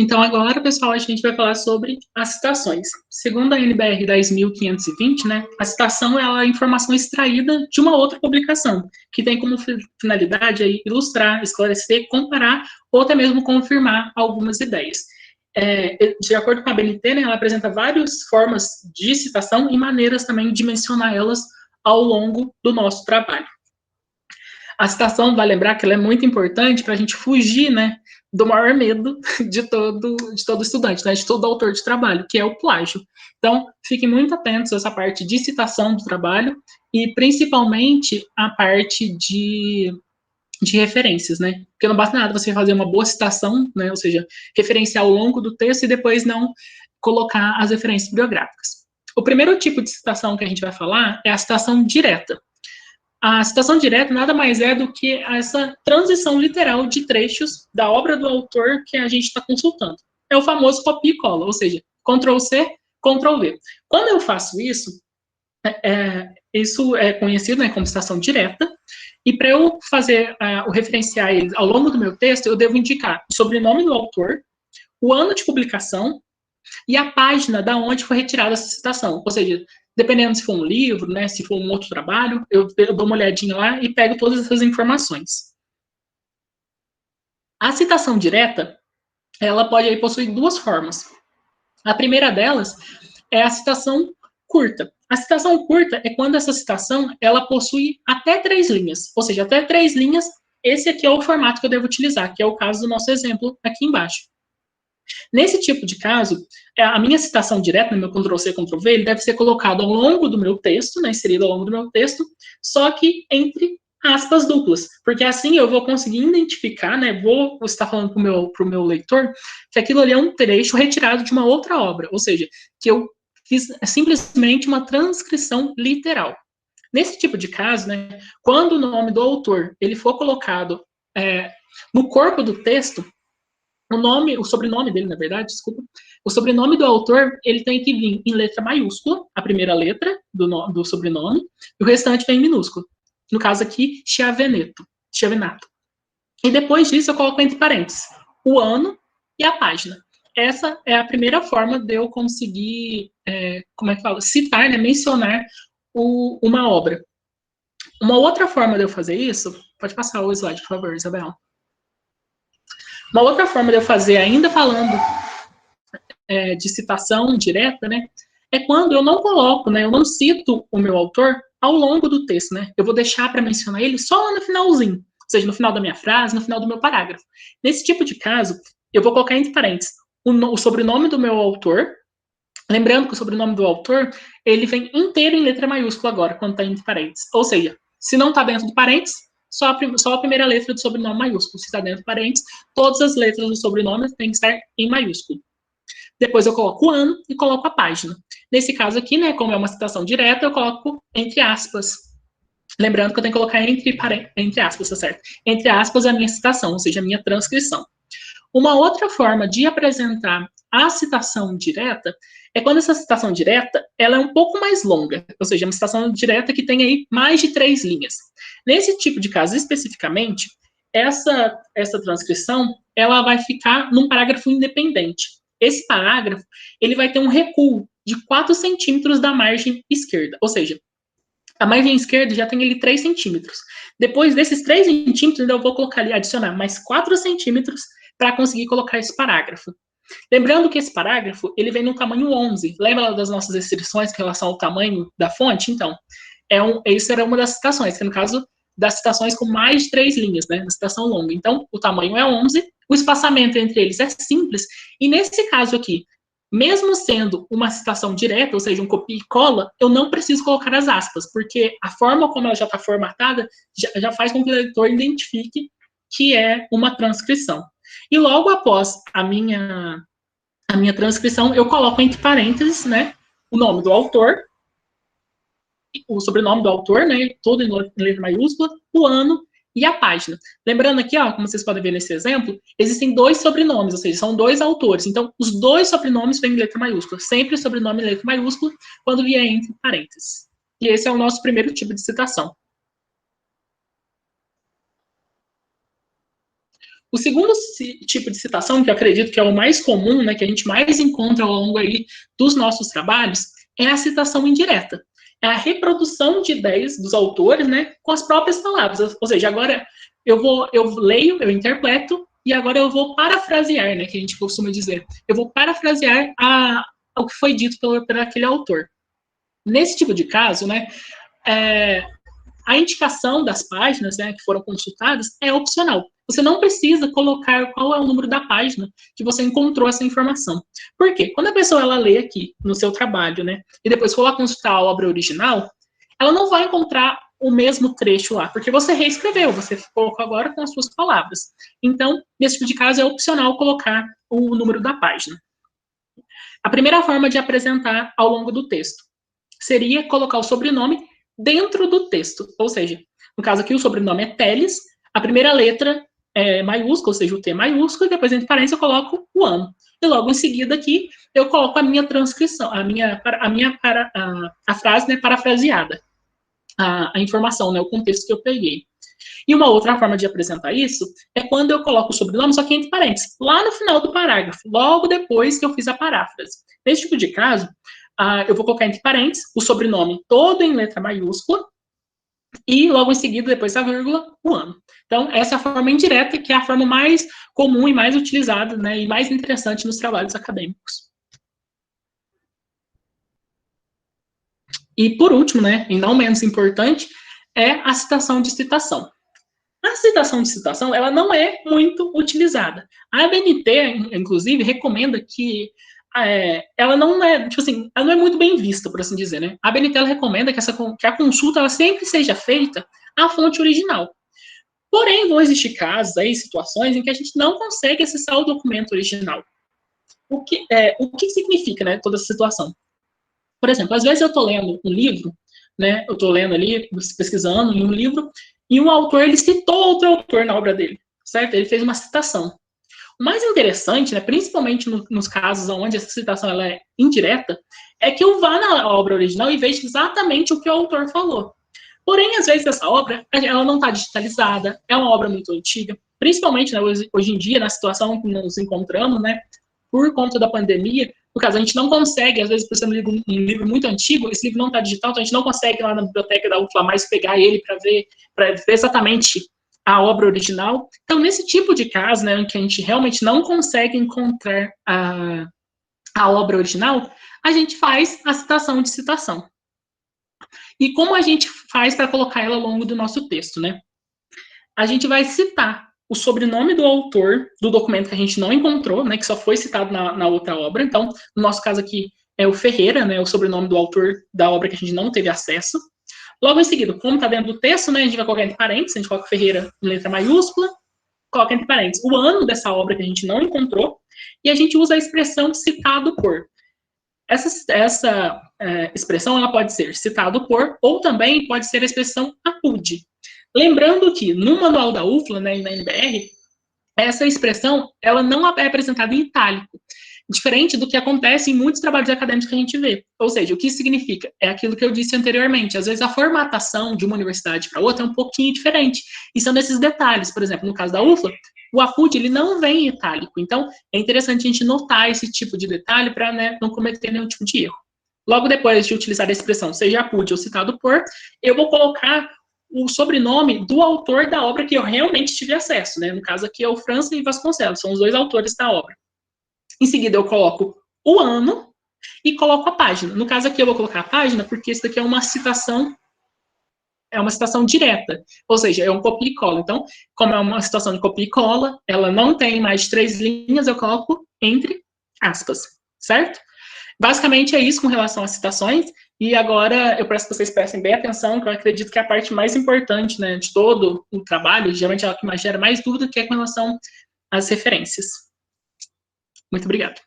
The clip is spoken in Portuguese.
Então, agora, pessoal, a gente vai falar sobre as citações. Segundo a NBR 10.520, né, a citação é a informação extraída de uma outra publicação, que tem como finalidade aí, ilustrar, esclarecer, comparar ou até mesmo confirmar algumas ideias. De acordo com a BNT, né, ela apresenta várias formas de citação e maneiras também de mencionar elas ao longo do nosso trabalho. A citação, vai lembrar que ela é muito importante para a gente fugir, né, do maior medo de todo estudante, né, de todo autor de trabalho, que é o plágio. Então, fiquem muito atentos a essa parte de citação do trabalho e, principalmente, a parte de referências, né? Porque não basta nada você fazer uma boa citação, né, ou seja, referenciar ao longo do texto e depois não colocar as referências bibliográficas. O primeiro tipo de citação que a gente vai falar é a citação direta. A citação direta nada mais é do que essa transição literal de trechos da obra do autor que a gente está consultando. É o famoso copia e cola, ou seja, Ctrl+C, Ctrl+V. Quando eu faço isso, isso é conhecido, né, como citação direta, e para eu fazer o referenciar ele ao longo do meu texto, eu devo indicar o sobrenome do autor, o ano de publicação e a página da onde foi retirada essa citação. Ou seja, dependendo se for um livro, né, se for um outro trabalho, eu dou uma olhadinha lá e pego todas essas informações. A citação direta, ela pode aí possuir duas formas. A primeira delas é a citação curta. A citação curta é quando essa citação ela possui até 3 linhas, ou seja, até 3 linhas, esse aqui é o formato que eu devo utilizar, que é o caso do nosso exemplo aqui embaixo. Nesse tipo de caso, a minha citação direta, no meu Ctrl+C, Ctrl+V, ele deve ser colocado ao longo do meu texto, né, inserido ao longo do meu texto, só que entre aspas duplas, porque assim eu vou conseguir identificar, né, vou estar falando para o meu leitor que aquilo ali é um trecho retirado de uma outra obra, ou seja, que eu fiz simplesmente uma transcrição literal. Nesse tipo de caso, né, quando o nome do autor ele for colocado no corpo do texto, o sobrenome dele, na verdade, desculpa, o sobrenome do autor, ele tem que vir em letra maiúscula, a primeira letra do sobrenome, e o restante vem em minúsculo. No caso aqui, Chiavenato. E depois disso, eu coloco entre parênteses o ano e a página. Essa é a primeira forma de eu conseguir, citar, né, mencionar uma obra. Uma outra forma de eu fazer isso, pode passar o slide, por favor, Isabel. Uma outra forma de eu fazer, ainda falando de citação direta, né, é quando eu não coloco, né, eu não cito o meu autor ao longo do texto, né, eu vou deixar para mencionar ele só lá no finalzinho, ou seja, no final da minha frase, no final do meu parágrafo. Nesse tipo de caso, eu vou colocar entre parênteses o sobrenome do meu autor, lembrando que o sobrenome do autor, ele vem inteiro em letra maiúscula agora, quando está entre parênteses, ou seja, se não está dentro do parênteses, só a primeira letra do sobrenome maiúsculo. Se está dentro do parênteses, todas as letras do sobrenome têm que estar em maiúsculo. Depois eu coloco o ano e coloco a página. Nesse caso aqui, né, como é uma citação direta, eu coloco entre aspas. Lembrando que eu tenho que colocar entre aspas, tá certo? Entre aspas é a minha citação, ou seja, a minha transcrição. Uma outra forma de apresentar a citação direta é quando essa citação direta ela é um pouco mais longa, ou seja, uma citação direta que tem aí mais de 3 linhas. Nesse tipo de caso especificamente, essa transcrição ela vai ficar num parágrafo independente. Esse parágrafo ele vai ter um recuo de 4 centímetros da margem esquerda, ou seja, a margem esquerda já tem ali 3 centímetros. Depois desses 3 centímetros, eu vou colocar ali, adicionar mais 4 centímetros para conseguir colocar esse parágrafo. Lembrando que esse parágrafo, ele vem no tamanho 11. Lembra das nossas restrições em relação ao tamanho da fonte? Então, isso era uma das citações, que no caso das citações com mais de 3 linhas, né, na citação longa. Então, o tamanho é 11, o espaçamento entre eles é simples, e nesse caso aqui, mesmo sendo uma citação direta, ou seja, um copia e cola, eu não preciso colocar as aspas, porque a forma como ela já está formatada já faz com que o leitor identifique que é uma transcrição. E logo após a minha transcrição, eu coloco entre parênteses, né, o nome do autor, o sobrenome do autor, né, todo em letra maiúscula, o ano e a página. Lembrando aqui, ó, como vocês podem ver nesse exemplo, existem 2 sobrenomes, ou seja, são 2 autores. Então, os 2 sobrenomes vêm em letra maiúscula. Sempre sobrenome em letra maiúscula, quando vier entre parênteses. E esse é o nosso primeiro tipo de citação. O segundo tipo de citação, que eu acredito que é o mais comum, né, que a gente mais encontra ao longo aí dos nossos trabalhos, é a citação indireta. É a reprodução de ideias dos autores, né, com as próprias palavras. Ou seja, agora eu leio, eu interpreto, e agora eu vou parafrasear, né, que a gente costuma dizer. Eu vou parafrasear o que foi dito por aquele autor. Nesse tipo de caso, né, a indicação das páginas, né, que foram consultadas é opcional. Você não precisa colocar qual é o número da página que você encontrou essa informação. Por quê? Quando a pessoa ela lê aqui no seu trabalho, né, e depois for lá consultar a obra original, ela não vai encontrar o mesmo trecho lá, porque você reescreveu, você colocou agora com as suas palavras. Então, nesse tipo de caso, é opcional colocar o número da página. A primeira forma de apresentar ao longo do texto seria colocar o sobrenome dentro do texto, ou seja, no caso aqui o sobrenome é Teles, a primeira letra é maiúscula, ou seja, o T maiúsculo, e depois entre parênteses eu coloco o ano. E logo em seguida aqui eu coloco a minha transcrição, a frase, né, parafraseada, a informação, né, o contexto que eu peguei. E uma outra forma de apresentar isso é quando eu coloco o sobrenome, só que entre parênteses, lá no final do parágrafo, logo depois que eu fiz a paráfrase. Nesse tipo de caso, eu vou colocar entre parênteses o sobrenome todo em letra maiúscula e logo em seguida, depois da vírgula, o ano. Então, essa é a forma indireta, que é a forma mais comum e mais utilizada, né, e mais interessante nos trabalhos acadêmicos. E por último, né, e não menos importante, é a citação de citação. A citação de citação, ela não é muito utilizada. A ABNT, inclusive, recomenda que ela não é, tipo assim, ela não é muito bem vista, por assim dizer, né? A ABNT, ela recomenda que a consulta, ela sempre seja feita à fonte original. Porém, vão existir casos aí, situações em que a gente não consegue acessar o documento original. O que significa, né, toda essa situação? Por exemplo, às vezes eu estou lendo um livro, né, eu estou lendo ali, pesquisando em um livro, e um autor, ele citou outro autor na obra dele, certo? Ele fez uma citação. O mais interessante, né, principalmente nos casos onde essa citação ela é indireta, é que eu vá na obra original e veja exatamente o que o autor falou. Porém, às vezes, essa obra ela não está digitalizada, é uma obra muito antiga, principalmente, né, hoje em dia, na situação que nos encontramos, né, por conta da pandemia. No caso, a gente não consegue, às vezes, por ser um livro muito antigo, esse livro não está digital, então a gente não consegue ir lá na biblioteca da UFLA mais pegar ele para ver exatamente a obra original. Então, nesse tipo de caso, né, em que a gente realmente não consegue encontrar a obra original, a gente faz a citação de citação. E como a gente faz para colocar ela ao longo do nosso texto, né? A gente vai citar o sobrenome do autor do documento que a gente não encontrou, né, que só foi citado na outra obra. Então, no nosso caso aqui, é o Ferreira, né, o sobrenome do autor da obra que a gente não teve acesso. Logo em seguida, como está dentro do texto, né, a gente vai colocar entre parênteses, a gente coloca Ferreira em letra maiúscula, coloca entre parênteses o ano dessa obra que a gente não encontrou, e a gente usa a expressão citado por. Essa expressão ela pode ser citado por, ou também pode ser a expressão acude. Lembrando que no manual da UFLA, né, e na NBR, essa expressão ela não é apresentada em itálico, diferente do que acontece em muitos trabalhos acadêmicos que a gente vê. Ou seja, o que isso significa? É aquilo que eu disse anteriormente. Às vezes a formatação de uma universidade para outra é um pouquinho diferente. E são desses detalhes. Por exemplo, no caso da UFLA, o ACUD ele não vem em itálico. Então, é interessante a gente notar esse tipo de detalhe para, né, não cometer nenhum tipo de erro. Logo depois de utilizar a expressão seja ACUD ou citado por, eu vou colocar o sobrenome do autor da obra que eu realmente tive acesso, né? No caso aqui é o França e Vasconcelos, são os dois autores da obra. Em seguida eu coloco o ano e coloco a página. No caso aqui eu vou colocar a página porque isso daqui é uma citação direta, ou seja, é um copia e cola. Então, como é uma situação de copia e cola, ela não tem mais de 3 linhas, eu coloco entre aspas, certo? Basicamente é isso com relação às citações, e agora eu peço que vocês prestem bem atenção, que eu acredito que é a parte mais importante, né, de todo o trabalho, geralmente é a que mais gera mais dúvida, que é com relação às referências. Muito obrigado.